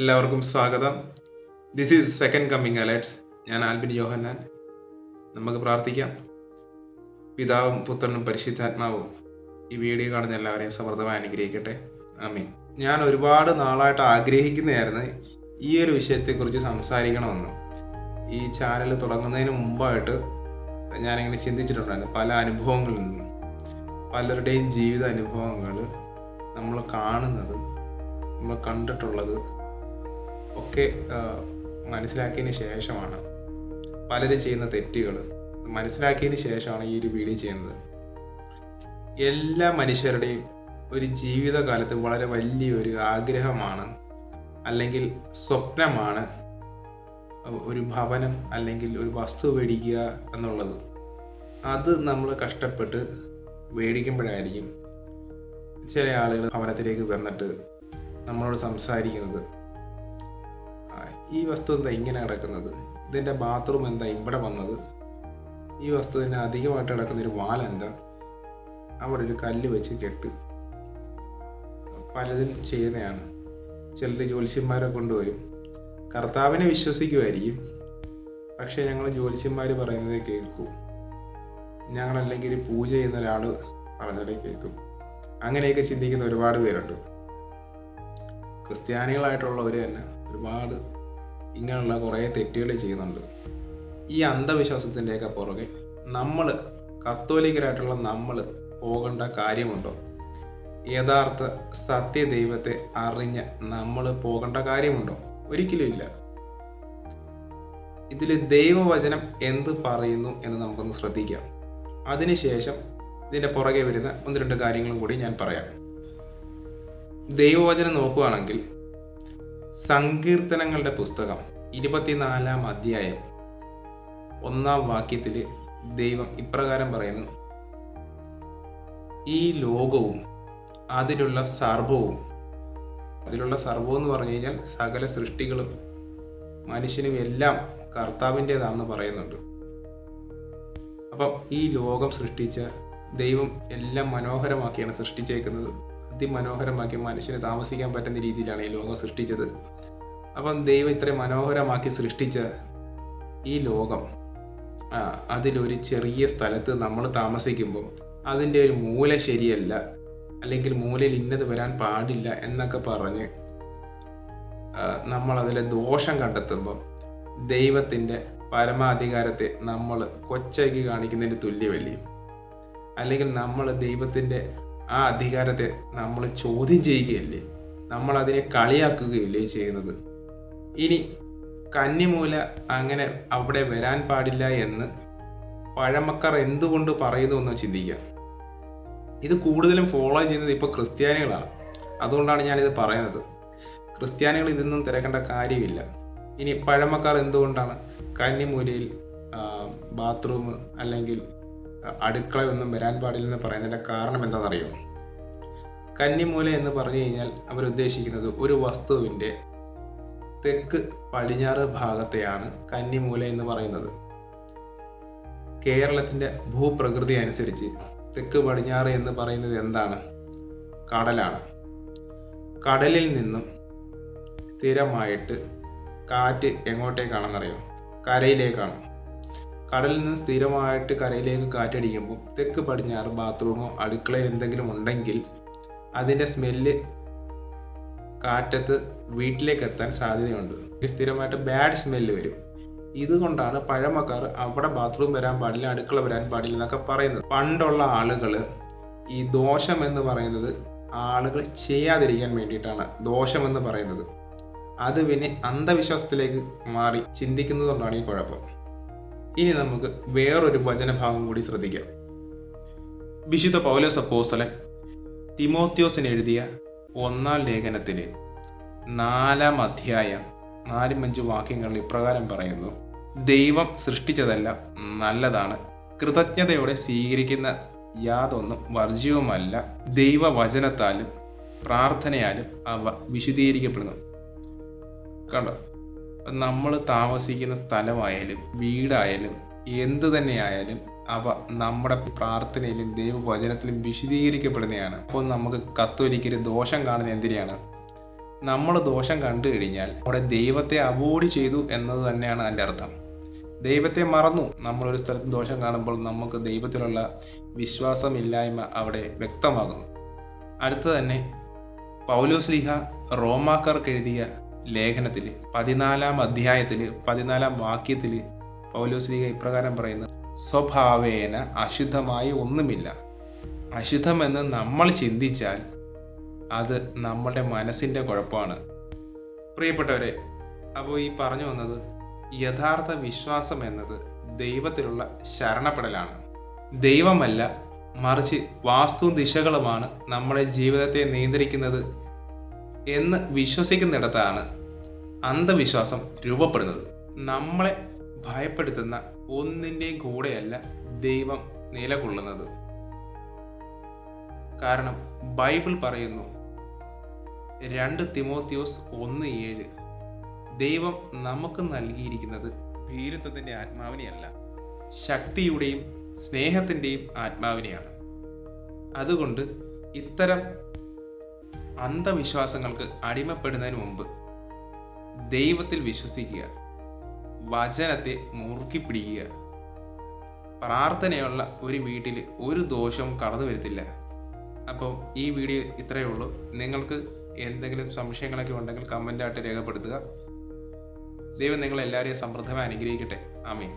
എല്ലാവർക്കും സ്വാഗതം. This is second coming alerts. ഞാൻ ആൽബിൻ യോഹന്നാൻ. നമുക്ക് പ്രാർത്ഥിക്കാം. പിതാവും പുത്രനും പരിശുദ്ധാത്മാവും ഈ വീഡിയോ കാണുന്ന എല്ലാവരെയും സമൃദ്ധമായി അനുഗ്രഹിക്കട്ടെ. ആമീൻ. ഞാൻ ഒരുപാട് നാളായിട്ട് ആഗ്രഹിക്കുന്നതായിരുന്നു ഈ ഒരു വിഷയത്തെക്കുറിച്ച് സംസാരിക്കണമെന്ന്. ഈ ചാനൽ തുടങ്ങുന്നതിന് മുമ്പായിട്ട് ഞാനിങ്ങനെ ചിന്തിച്ചിട്ടുണ്ടായിരുന്നു. പല അനുഭവങ്ങളിൽ നിന്നും പലരുടെയും ജീവിത അനുഭവങ്ങൾ നമ്മൾ കാണുന്നത്, നമ്മൾ കണ്ടിട്ടുള്ളത് ഒക്കെ മനസ്സിലാക്കിയതിന് ശേഷമാണ്, പലരും ചെയ്യുന്ന തെറ്റുകൾ മനസ്സിലാക്കിയതിന് ശേഷമാണ് ഈ ഒരു വീഡിയോ ചെയ്യുന്നത്. എല്ലാ മനുഷ്യരുടെയും ഒരു ജീവിതകാലത്ത് വളരെ വലിയൊരു ആഗ്രഹമാണ്, അല്ലെങ്കിൽ സ്വപ്നമാണ് ഒരു ഭവനം അല്ലെങ്കിൽ ഒരു വസ്തു മേടിക്കുക എന്നുള്ളത്. അത് നമ്മൾ കഷ്ടപ്പെട്ട് മേടിക്കുമ്പോഴായിരിക്കും ചില ആളുകൾ ഭവനത്തിലേക്ക് വന്നിട്ട് നമ്മളോട് സംസാരിക്കുന്നത്, ഈ വസ്തു എന്താ ഇങ്ങനെ കിടക്കുന്നത്, ഇതിൻ്റെ ബാത്റൂം എന്താ ഇവിടെ വന്നത്, ഈ വസ്തുവിന് അധികമായിട്ട് കിടക്കുന്നൊരു വാൽ എന്താ, അവിടെ ഒരു കല്ല് വെച്ച് കെട്ട്. പലതും ചെയ്യുന്നതാണ്. ചിലർ ജ്യോത്സ്യന്മാരെ കൊണ്ടുവരും. കർത്താവിനെ വിശ്വസിക്കുമായിരിക്കും, പക്ഷേ ഞങ്ങൾ ജ്യോത്സ്യന്മാർ പറയുന്നതേ കേൾക്കും, ഞങ്ങളല്ലെങ്കിൽ പൂജ ചെയ്യുന്ന ഒരാൾ പറഞ്ഞതേ കേൾക്കും. അങ്ങനെയൊക്കെ ചിന്തിക്കുന്ന ഒരുപാട് പേരുണ്ട്. ക്രിസ്ത്യാനികളായിട്ടുള്ളവർ തന്നെ ഒരുപാട് ഇങ്ങനെയുള്ള കുറേ തെറ്റുകൾ ചെയ്യുന്നുണ്ട്. ഈ അന്ധവിശ്വാസത്തിൻ്റെയൊക്കെ പുറകെ നമ്മൾ കത്തോലിക്കരായിട്ടുള്ള നമ്മൾ പോകേണ്ട കാര്യമുണ്ടോ? യഥാർത്ഥ സത്യദൈവത്തെ അറിഞ്ഞ് നമ്മൾ പോകേണ്ട കാര്യമുണ്ടോ? ഒരിക്കലും ഇല്ല. ഇതിൽ ദൈവവചനം എന്ത് പറയുന്നു എന്ന് നമുക്കൊന്ന് ശ്രദ്ധിക്കാം. അതിനുശേഷം ഇതിൻ്റെ പുറകെ വരുന്ന 1-2 കാര്യങ്ങളും കൂടി ഞാൻ പറയാം. ദൈവവചനം നോക്കുകയാണെങ്കിൽ സങ്കീർത്തനങ്ങളുടെ പുസ്തകം 24-ാം അധ്യായം 1-ാം വാക്യത്തിൽ ദൈവം ഇപ്രകാരം പറയുന്നു: ഈ ലോകവും അതിലുള്ള സർവവും എന്ന് പറഞ്ഞു കഴിഞ്ഞാൽ സകല സൃഷ്ടികളും മനുഷ്യനും എല്ലാം കർത്താവിൻ്റെതാണെന്ന് പറയുന്നുണ്ട്. അപ്പം ഈ ലോകം സൃഷ്ടിച്ച ദൈവം എല്ലാം മനോഹരമാക്കിയാണ് സൃഷ്ടിച്ചേക്കുന്നത്. അതിമനോഹരമാക്കി മനുഷ്യന് താമസിക്കാൻ പറ്റുന്ന രീതിയിലാണ് ഈ ലോകം സൃഷ്ടിച്ചത്. അപ്പം ദൈവം ഇത്രയും മനോഹരമാക്കി സൃഷ്ടിച്ച ഈ ലോകം, അതിലൊരു ചെറിയ സ്ഥലത്ത് നമ്മൾ താമസിക്കുമ്പോൾ അതിൻ്റെ ഒരു മൂല ശരിയല്ല, അല്ലെങ്കിൽ മൂലയിൽ ഇന്നത് വരാൻ പാടില്ല എന്നൊക്കെ പറഞ്ഞ് നമ്മളതിലെ ദോഷം കണ്ടെത്തുമ്പോൾ ദൈവത്തിൻ്റെ പരമാധികാരത്തെ നമ്മൾ കൊച്ചാക്കി കാണിക്കുന്നതിന് തുല്യമല്ലേ? അല്ലെങ്കിൽ നമ്മൾ ദൈവത്തിൻ്റെ ആ അധികാരത്തെ നമ്മൾ ചോദ്യം ചെയ്യുകയല്ലേ? നമ്മൾ അതിനെ കളിയാക്കുകയല്ലേ ചെയ്യുന്നത്? ഇനി കന്നിമൂല അങ്ങനെ അവിടെ വരാൻ പാടില്ല എന്ന് പഴമക്കാർ എന്തുകൊണ്ട് പറയുന്നു എന്ന് ചിന്തിക്കാം. ഇത് കൂടുതലും ഫോളോ ചെയ്യുന്നത് ഇപ്പോൾ ക്രിസ്ത്യാനികളാണ്. അതുകൊണ്ടാണ് ഞാനിത് പറയുന്നത്. ക്രിസ്ത്യാനികൾ ഇതൊന്നും തിരക്കേണ്ട കാര്യമില്ല. ഇനി പഴമക്കാർ എന്തുകൊണ്ടാണ് കന്നിമൂലയിൽ ബാത്റൂം അല്ലെങ്കിൽ അടുക്കളയൊന്നും വരാൻ പാടില്ലെന്ന് പറയുന്നതിൻ്റെ കാരണം എന്താണെന്നറിയോ? കന്നിമൂല എന്ന് പറഞ്ഞു കഴിഞ്ഞാൽ അവരുദ്ദേശിക്കുന്നത് ഒരു വസ്തുവിൻ്റെ തെക്ക് പടിഞ്ഞാറ് ഭാഗത്തെയാണ് കന്നിമൂല എന്ന് പറയുന്നത്. കേരളത്തിൻ്റെ ഭൂപ്രകൃതി അനുസരിച്ച് തെക്ക് പടിഞ്ഞാറ് എന്ന് പറയുന്നത് എന്താണ്? കടലാണ്. കടലിൽ നിന്നും സ്ഥിരമായിട്ട് കാറ്റ് എങ്ങോട്ടേക്കാണെന്നറിയോ? കരയിലേക്കാണ്. കടലിൽ നിന്ന് സ്ഥിരമായിട്ട് കരയിലേക്ക് കാറ്റടിക്കുമ്പോൾ തെക്ക് പടിഞ്ഞാറ് ബാത്റൂമോ അടുക്കളയോ എന്തെങ്കിലും ഉണ്ടെങ്കിൽ അതിൻ്റെ സ്മെല്ല് കാറ്റത്ത് വീട്ടിലേക്ക് എത്താൻ സാധ്യതയുണ്ട്. സ്ഥിരമായിട്ട് ബാഡ് സ്മെല്ല് വരും. ഇതുകൊണ്ടാണ് പഴമക്കാർ അവിടെ ബാത്റൂം വരാൻ പാടില്ല, അടുക്കള വരാൻ പാടില്ല എന്നൊക്കെ പറയുന്നത്. പണ്ടുള്ള ആളുകൾ ഈ ദോഷം എന്ന് പറയുന്നത് ആളുകൾ ചെയ്യാതിരിക്കാൻ വേണ്ടിയിട്ടാണ് ദോഷമെന്ന് പറയുന്നത്. അത് പിന്നെ അന്ധവിശ്വാസത്തിലേക്ക് മാറി ചിന്തിക്കുന്നതുകൊണ്ടാണ് ഈ കുഴപ്പം. ഇനി നമുക്ക് വേറൊരു വചനഭാഗം കൂടി ശ്രദ്ധിക്കാം. വിശുദ്ധ പൗലോസ് അപ്പോസ്തലൻ തിമോത്തിയോസിന് എഴുതിയ 1-ാം ലേഖനത്തിൽ 4-ാം അധ്യായം 4-5 വാക്യങ്ങളിൽ ഇപ്രകാരം പറയുന്നു: ദൈവം സൃഷ്ടിച്ചതെല്ലാം നല്ലതാണ്, കൃതജ്ഞതയോടെ സ്വീകരിക്കുന്ന യാതൊന്നും വർജ്യവുമല്ല, ദൈവവചനത്താലും പ്രാർത്ഥനയാലും അവ വിശുദ്ധീകരിക്കപ്പെടുന്നു. കണ്ടോ? നമ്മൾ താമസിക്കുന്ന സ്ഥലമായാലും വീടായാലും എന്തു തന്നെയായാലും അവ നമ്മുടെ പ്രാർത്ഥനയിലും ദൈവവചനത്തിലും വിശദീകരിക്കപ്പെടുന്നതാണ്. അപ്പോൾ നമുക്ക് കത്തോലിക്കര് ദോഷം കാണുന്നത് എന്തിനാണ്? നമ്മൾ ദോഷം കണ്ടു കഴിഞ്ഞാൽ അവിടെ ദൈവത്തെ അവോയ്ഡ് ചെയ്തു എന്നത് തന്നെയാണ് അതിൻ്റെ അർത്ഥം. ദൈവത്തെ മറന്നു. നമ്മളൊരു സ്ഥലത്ത് ദോഷം കാണുമ്പോൾ നമുക്ക് ദൈവത്തിലുള്ള വിശ്വാസമില്ലായ്മ അവിടെ വ്യക്തമാകുന്നു. അടുത്ത് തന്നെ പൗലോസ്ലീഹ റോമാക്കാർക്ക് എഴുതിയ ലേഖനത്തിൽ 14-ാം അധ്യായത്തിൽ 14-ാം വാക്യത്തിൽ പൗലോസ്ലീഹ ഇപ്രകാരം പറയുന്നു: സ്വഭാവേന അശുദ്ധമായി ഒന്നുമില്ല. അശുദ്ധമെന്ന് നമ്മൾ ചിന്തിച്ചാൽ അത് നമ്മുടെ മനസ്സിൻ്റെ കുഴപ്പമാണ്. പ്രിയപ്പെട്ടവരെ, അപ്പോൾ ഈ പറഞ്ഞു വന്നത് യഥാർത്ഥ വിശ്വാസം എന്നത് ദൈവത്തിലുള്ള ശരണപ്പെടലാണ്. ദൈവമല്ല, മറിച്ച് വാസ്തു ദിശകളുമാണ് നമ്മുടെ ജീവിതത്തെ നിയന്ത്രിക്കുന്നത് എന്ന് വിശ്വസിക്കുന്നിടത്താണ് അന്ധവിശ്വാസം രൂപപ്പെടുന്നത്. നമ്മളെ ഭയപ്പെടുത്തുന്ന ഒന്നിൻ്റെയും കൂടെയല്ല ദൈവം നിലകൊള്ളുന്നത്. കാരണം ബൈബിൾ പറയുന്നു, 2 തിമോത്തിയോസ് 1:7, ദൈവം നമുക്ക് നൽകിയിരിക്കുന്നത് ഭീരുത്വത്തിൻ്റെ ആത്മാവിനെയല്ല, ശക്തിയുടെയും സ്നേഹത്തിൻ്റെയും ആത്മാവിനെയാണ്. അതുകൊണ്ട് ഇത്തരം അന്ധവിശ്വാസങ്ങൾക്ക് അടിമപ്പെടുന്നതിന് മുമ്പ് ദൈവത്തിൽ വിശ്വസിക്കുക, വചനത്തെ മുറുക്കി പിടിക്കുക. പ്രാർത്ഥനയുള്ള ഒരു വീട്ടിൽ ഒരു ദോഷവും കടന്നു വരത്തില്ല. അപ്പോൾ ഈ വീഡിയോ ഇത്രയേ ഉള്ളൂ. നിങ്ങൾക്ക് എന്തെങ്കിലും സംശയങ്ങളൊക്കെ ഉണ്ടെങ്കിൽ കമൻ്റായിട്ട് രേഖപ്പെടുത്തുക. ദൈവം നിങ്ങളെല്ലാവരെയും സമൃദ്ധമായി അനുഗ്രഹിക്കട്ടെ. ആമേൻ.